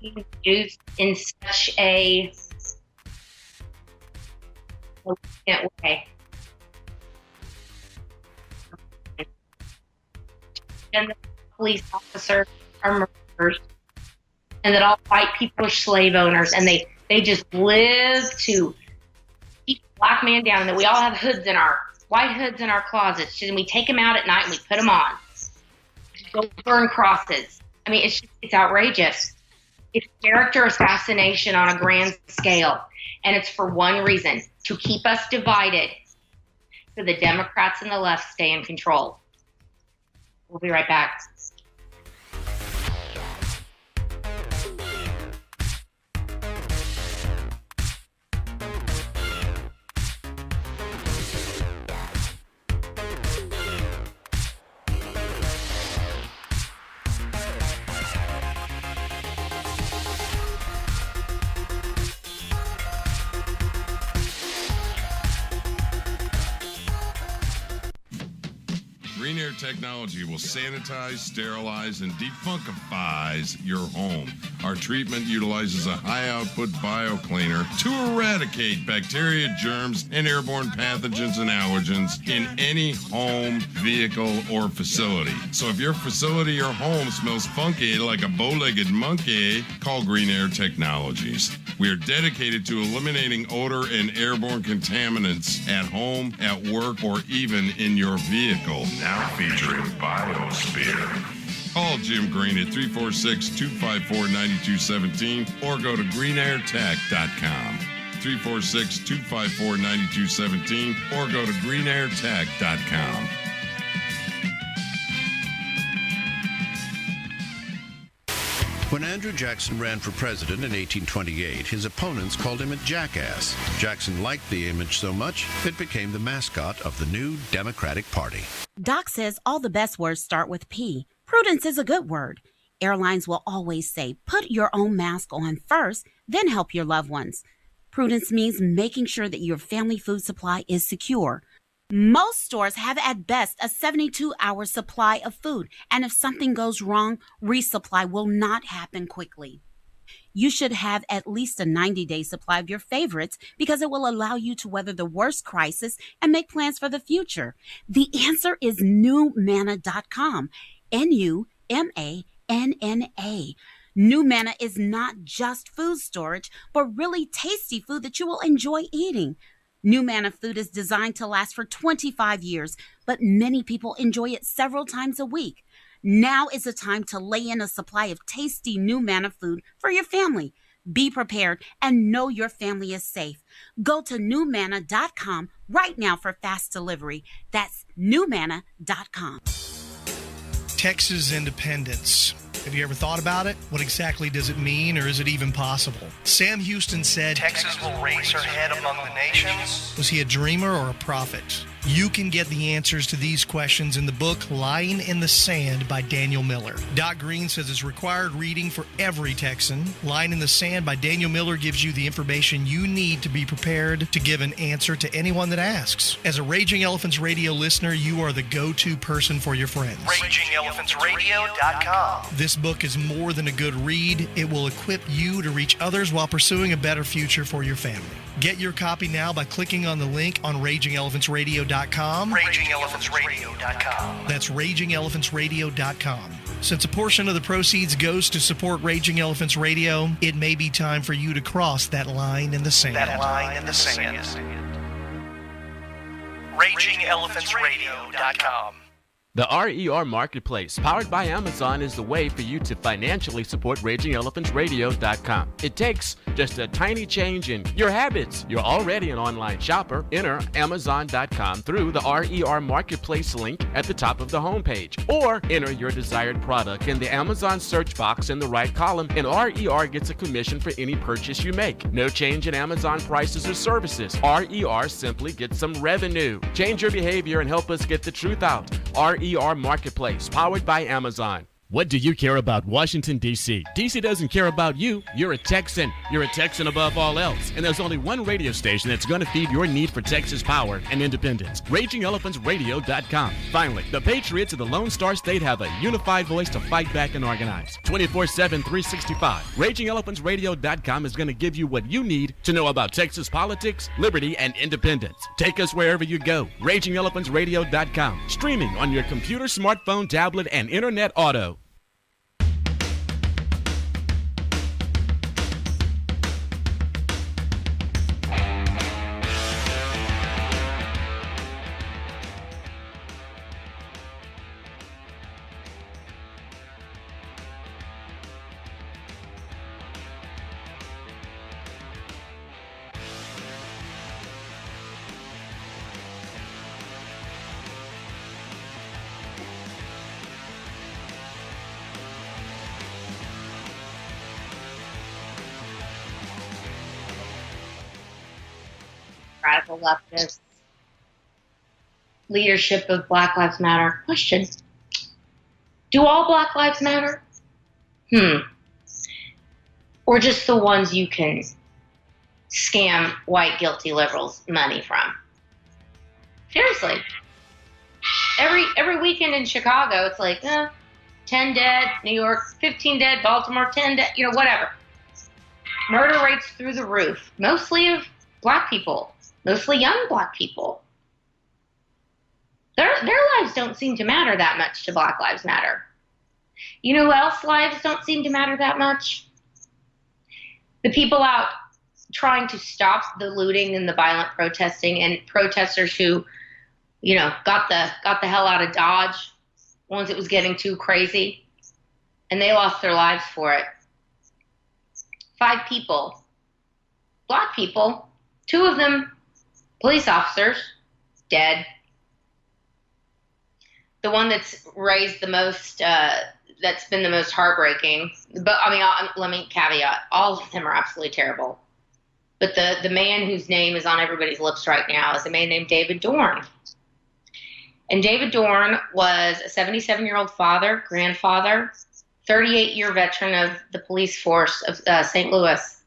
He was used in such a way. And the police officers are murderers, and that all white people are slave owners, and they just live to keep the Black man down, and that we all have white hoods in our closets, and we take them out at night and we put them on. Go burn crosses. I mean, it's outrageous. It's character assassination on a grand scale, and it's for one reason: to keep us divided, so the Democrats and the left stay in control. We'll be right back. Technology will sanitize, sterilize, and defunkifies your home. Our treatment utilizes a high-output biocleaner to eradicate bacteria, germs, and airborne pathogens and allergens in any home, vehicle, or facility. So if your facility or home smells funky like a bow-legged monkey, call Green Air Technologies. We are dedicated to eliminating odor and airborne contaminants at home, at work, or even in your vehicle. Now featuring Biosphere. Call Jim Green at 346-254-9217 or go to greenairtech.com. 346-254-9217 or go to greenairtech.com. When Andrew Jackson ran for president in 1828, his opponents called him a jackass. Jackson liked the image so much, it became the mascot of the new Democratic Party. Doc says all the best words start with P. Prudence is a good word. Airlines will always say, put your own mask on first, then help your loved ones. Prudence means making sure that your family food supply is secure. Most stores have at best a 72-hour supply of food, and if something goes wrong, resupply will not happen quickly. You should have at least a 90-day supply of your favorites because it will allow you to weather the worst crisis and make plans for the future. The answer is newmanna.com. N-U-M-A-N-N-A. New Manna is not just food storage, but really tasty food that you will enjoy eating. New Manna food is designed to last for 25 years, but many people enjoy it several times a week. Now is the time to lay in a supply of tasty New Manna food for your family. Be prepared and know your family is safe. Go to newmanna.com right now for fast delivery. That's newmanna.com. Texas independence. Have you ever thought about it? What exactly does it mean, or is it even possible? Sam Houston said, Texas will raise her head among the nations. Was he a dreamer or a prophet? You can get the answers to these questions in the book Lying in the Sand by Daniel Miller. Doc Green says it's required reading for every Texan. Lying in the Sand by Daniel Miller gives you the information you need to be prepared to give an answer to anyone that asks. As a Raging Elephants Radio listener, you are the go-to person for your friends. RagingElephantsRadio.com. This book is more than a good read. It will equip you to reach others while pursuing a better future for your family. Get your copy now by clicking on the link on RagingElephantsRadio.com. RagingElephantsRadio.com. That's RagingElephantsRadio.com. Since a portion of the proceeds goes to support Raging Elephants Radio, it may be time for you to cross that line in the sand. That line in the sand. RagingElephantsRadio.com. The RER Marketplace, powered by Amazon, is the way for you to financially support RagingElephantsRadio.com. It takes just a tiny change in your habits. You're already an online shopper. Enter Amazon.com through the RER Marketplace link at the top of the homepage. Or enter your desired product in the Amazon search box in the right column, and RER gets a commission for any purchase you make. No change in Amazon prices or services. RER simply gets some revenue. Change your behavior and help us get the truth out. RER Marketplace, powered by Amazon. What do you care about Washington, D.C.? D.C. doesn't care about you. You're a Texan. You're a Texan above all else. And there's only one radio station that's going to feed your need for Texas power and independence. RagingElephantsRadio.com. Finally, the Patriots of the Lone Star State have a unified voice to fight back and organize. 24/7, 365. RagingElephantsRadio.com is going to give you what you need to know about Texas politics, liberty, and independence. Take us wherever you go. RagingElephantsRadio.com. Streaming on your computer, smartphone, tablet, and internet auto. Radical leftists, leadership of Black Lives Matter. Question: do all Black Lives matter? Or just the ones you can scam white guilty liberals money from? Seriously. Every weekend in Chicago, it's like, 10 dead. New York, 15 dead. Baltimore, 10 dead. Whatever. Murder rates through the roof, mostly of black people, mostly young black people. Their lives don't seem to matter that much to Black Lives Matter. You know who else lives don't seem to matter that much? The people out trying to stop the looting and the violent protesting, and protesters who, got the hell out of Dodge once it was getting too crazy, and they lost their lives for it. 5 people, black people, 2 of them police officers, dead. The one that's raised the most, that's been the most heartbreaking, but let me caveat, all of them are absolutely terrible. But the man whose name is on everybody's lips right now is a man named David Dorn. And David Dorn was a 77-year-old father, grandfather, 38-year veteran of the police force of St. Louis.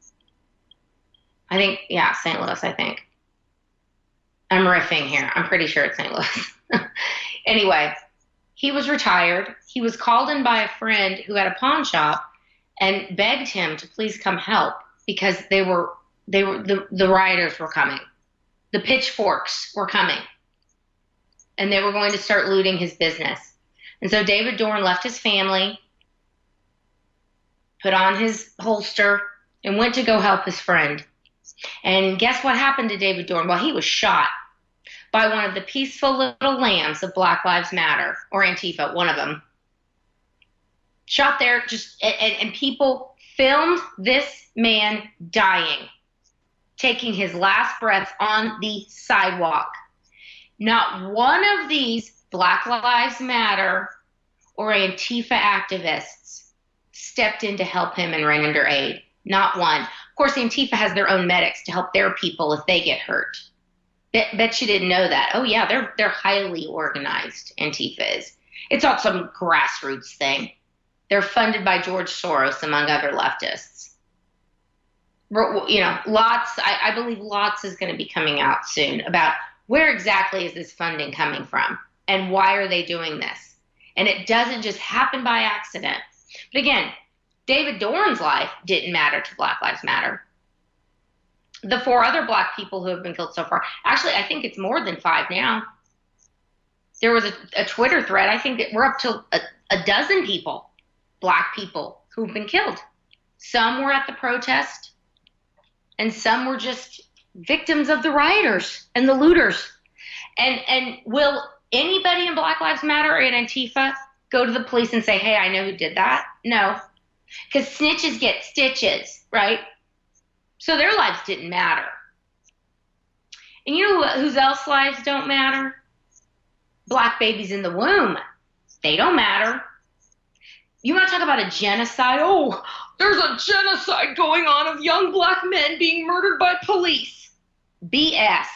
St. Louis, I think. I'm riffing here. I'm pretty sure it's St. Louis. Anyway, he was retired. He was called in by a friend who had a pawn shop and begged him to please come help because the rioters were coming. The pitchforks were coming. And they were going to start looting his business. And so David Dorn left his family, put on his holster, and went to go help his friend. And guess what happened to David Dorn? Well, he was shot by one of the peaceful little lambs of Black Lives Matter, or Antifa, one of them. Shot there, and people filmed this man dying, taking his last breath on the sidewalk. Not one of these Black Lives Matter or Antifa activists stepped in to help him and render aid. Not one. Of course, Antifa has their own medics to help their people if they get hurt. Bet you didn't know that. Oh yeah, they're highly organized. Antifa is. It's not some grassroots thing. They're funded by George Soros, among other leftists. Lots. I believe lots is going to be coming out soon about where exactly is this funding coming from and why are they doing this? And it doesn't just happen by accident. But again, David Dorn's life didn't matter to Black Lives Matter. The 4 other black people who have been killed so far, actually, I think it's more than 5 now. There was a Twitter thread. I think that we're up to a dozen people, black people, who've been killed. Some were at the protest, and some were just victims of the rioters and the looters. And will anybody in Black Lives Matter or in Antifa go to the police and say, hey, I know who did that? No. Because snitches get stitches, right? So their lives didn't matter. And you know whose else lives don't matter? Black babies in the womb. They don't matter. You want to talk about a genocide? Oh, there's a genocide going on of young black men being murdered by police. BS.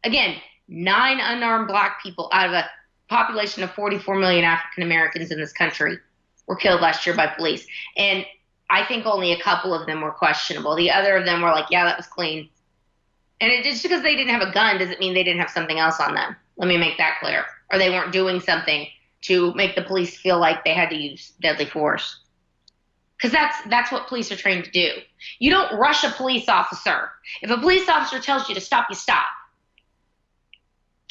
Again, 9 unarmed black people out of a population of 44 million African Americans in this country were killed last year by police. And I think only a couple of them were questionable. The other of them were like, yeah, that was clean. And just because they didn't have a gun doesn't mean they didn't have something else on them. Let me make that clear. Or they weren't doing something to make the police feel like they had to use deadly force. Because that's what police are trained to do. You don't rush a police officer. If a police officer tells you to stop, you stop.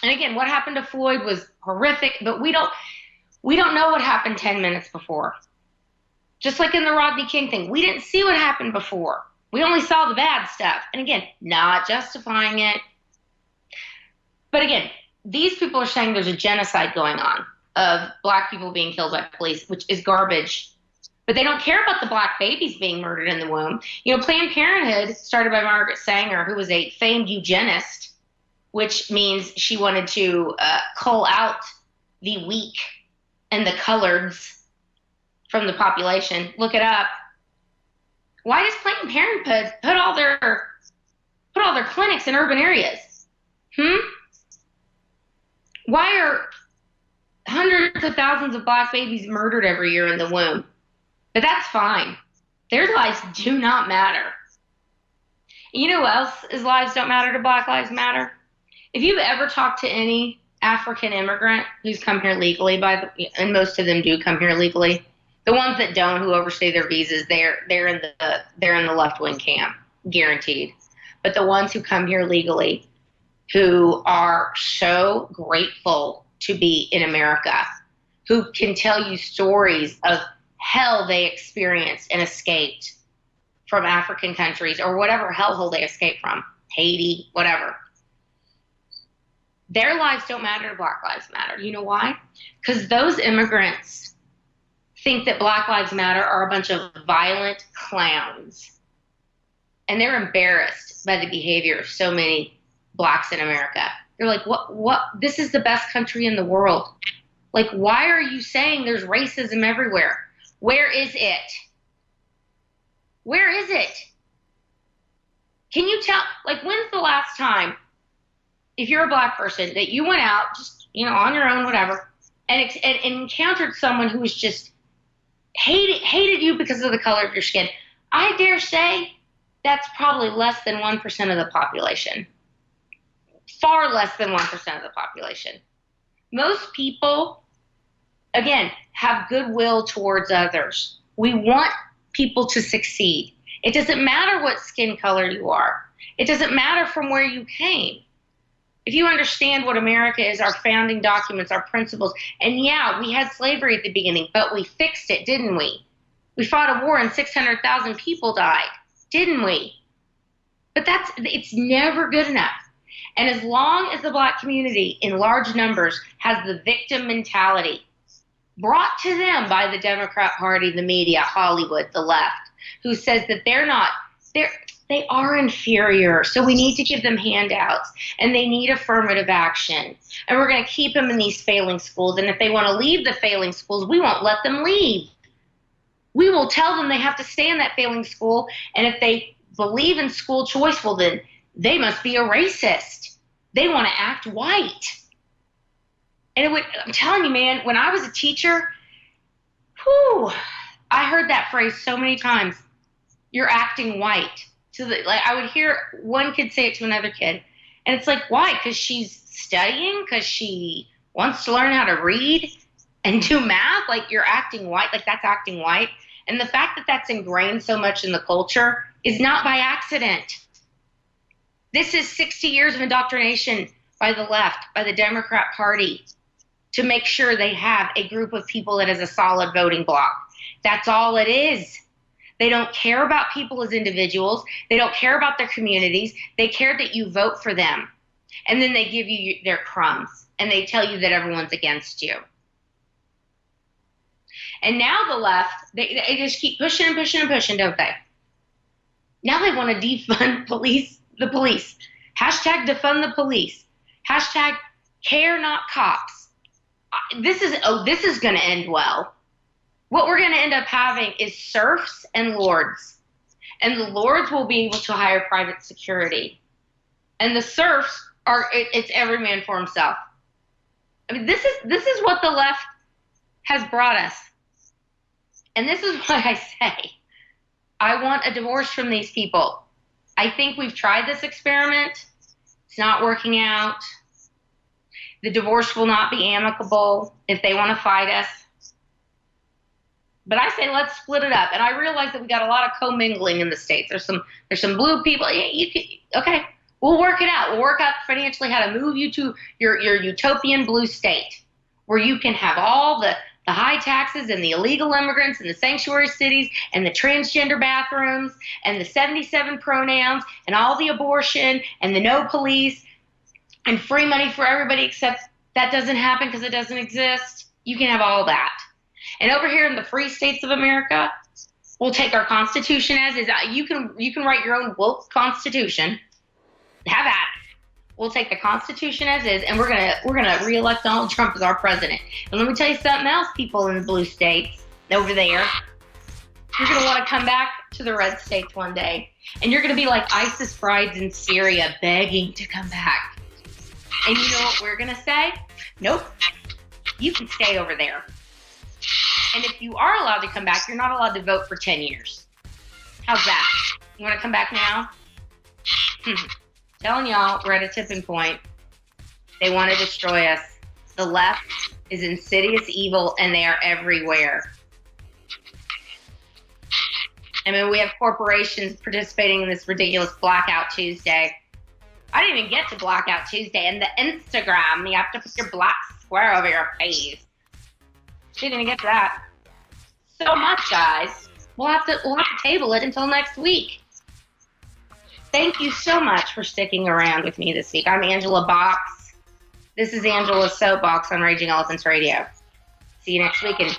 And again, what happened to Floyd was horrific, but we don't know what happened 10 minutes before. Just like in the Rodney King thing, we didn't see what happened before. We only saw the bad stuff. And again, not justifying it. But again, these people are saying there's a genocide going on of black people being killed by police, which is garbage. But they don't care about the black babies being murdered in the womb. Planned Parenthood, started by Margaret Sanger, who was a famed eugenist, which means she wanted to cull out the weak and the coloreds from the population. Look it up. Why does Planned Parenthood put all their clinics in urban areas? Why are hundreds of thousands of black babies murdered every year in the womb? But that's fine. Their lives do not matter. You know who else's lives don't matter to Black Lives Matter? If you've ever talked to any African immigrant who's come here legally, and most of them do come here legally. The ones that don't, who overstay their visas, they're in the left wing camp, guaranteed. But the ones who come here legally, who are so grateful to be in America, who can tell you stories of hell they experienced and escaped from African countries or whatever hellhole they escaped from, Haiti, whatever. Their lives don't matter to Black Lives Matter. You know why? Because those immigrants think that Black Lives Matter are a bunch of violent clowns. And they're embarrassed by the behavior of so many blacks in America. They're like, what? This is the best country in the world. Like, why are you saying there's racism everywhere? Where is it? Where is it? Can you tell, like, when's the last time, if you're a black person, that you went out, just, on your own, whatever, and encountered someone who was just hated you because of the color of your skin? I dare say that's probably less than 1% of the population. Far less than 1% of the population. Most people, again, have goodwill towards others. We want people to succeed. It doesn't matter what skin color you are. It doesn't matter from where you came. If you understand what America is, our founding documents, our principles, and yeah, we had slavery at the beginning, but we fixed it, didn't we? We fought a war and 600,000 people died, didn't we? But it's never good enough. And as long as the black community in large numbers has the victim mentality brought to them by the Democrat Party, the media, Hollywood, the left, who says that they are inferior, so we need to give them handouts, and they need affirmative action, and we're going to keep them in these failing schools, and if they want to leave the failing schools, we won't let them leave. We will tell them they have to stay in that failing school, and if they believe in school choice, well, then they must be a racist. They want to act white. And I'm telling you, man, when I was a teacher, I heard that phrase so many times. You're acting white. So I would hear one kid say it to another kid. And it's like, why? Because she's studying? Because she wants to learn how to read and do math? Like, you're acting white? Like, that's acting white? And the fact that that's ingrained so much in the culture is not by accident. This is 60 years of indoctrination by the left, by the Democrat Party, to make sure they have a group of people that is a solid voting bloc. That's all it is. They don't care about people as individuals. They don't care about their communities. They care that you vote for them. And then they give you their crumbs, and they tell you that everyone's against you. And now the left, they just keep pushing and pushing and pushing, don't they? Now they want to defund the police. Hashtag defund the police. Hashtag care not cops. This is going to end well. What we're going to end up having is serfs and lords. And the lords will be able to hire private security. And the serfs it's every man for himself. I mean, this is what the left has brought us. And this is why I say, I want a divorce from these people. I think we've tried this experiment. It's not working out. The divorce will not be amicable if they want to fight us. But I say let's split it up. And I realize that we got a lot of commingling in the States. There's some blue people. Okay, we'll work it out. We'll work out financially how to move you to your utopian blue state where you can have all the high taxes and the illegal immigrants and the sanctuary cities and the transgender bathrooms and the 77 pronouns and all the abortion and the no police and free money for everybody, except that doesn't happen because it doesn't exist. You can have all that. And over here in the free states of America, we'll take our Constitution as is. You can write your own woke Constitution. Have at it. We'll take the Constitution as is, and we're gonna reelect Donald Trump as our president. And let me tell you something else, people in the blue states over there. You're gonna want to come back to the red states one day, and you're gonna be like ISIS brides in Syria, begging to come back. And you know what we're gonna say? Nope. You can stay over there. And if you are allowed to come back, you're not allowed to vote for 10 years. How's that? You want to come back now? Telling y'all, we're at a tipping point. They want to destroy us. The left is insidious evil, and they are everywhere. I mean, we have corporations participating in this ridiculous Blackout Tuesday. I didn't even get to Blackout Tuesday. And the Instagram, you have to put your black square over your face. Didn't even get to that. So much, guys. We'll have to table it until next week. Thank you so much for sticking around with me this week. I'm Angela Box. This is Angela's Soapbox on Raging Elephants Radio. See you next week, and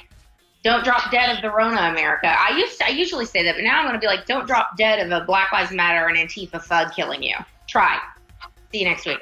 don't drop dead of the Rona, America. I usually say that, but now I'm going to be like, don't drop dead of a Black Lives Matter and Antifa thug killing you. Try. See you next week.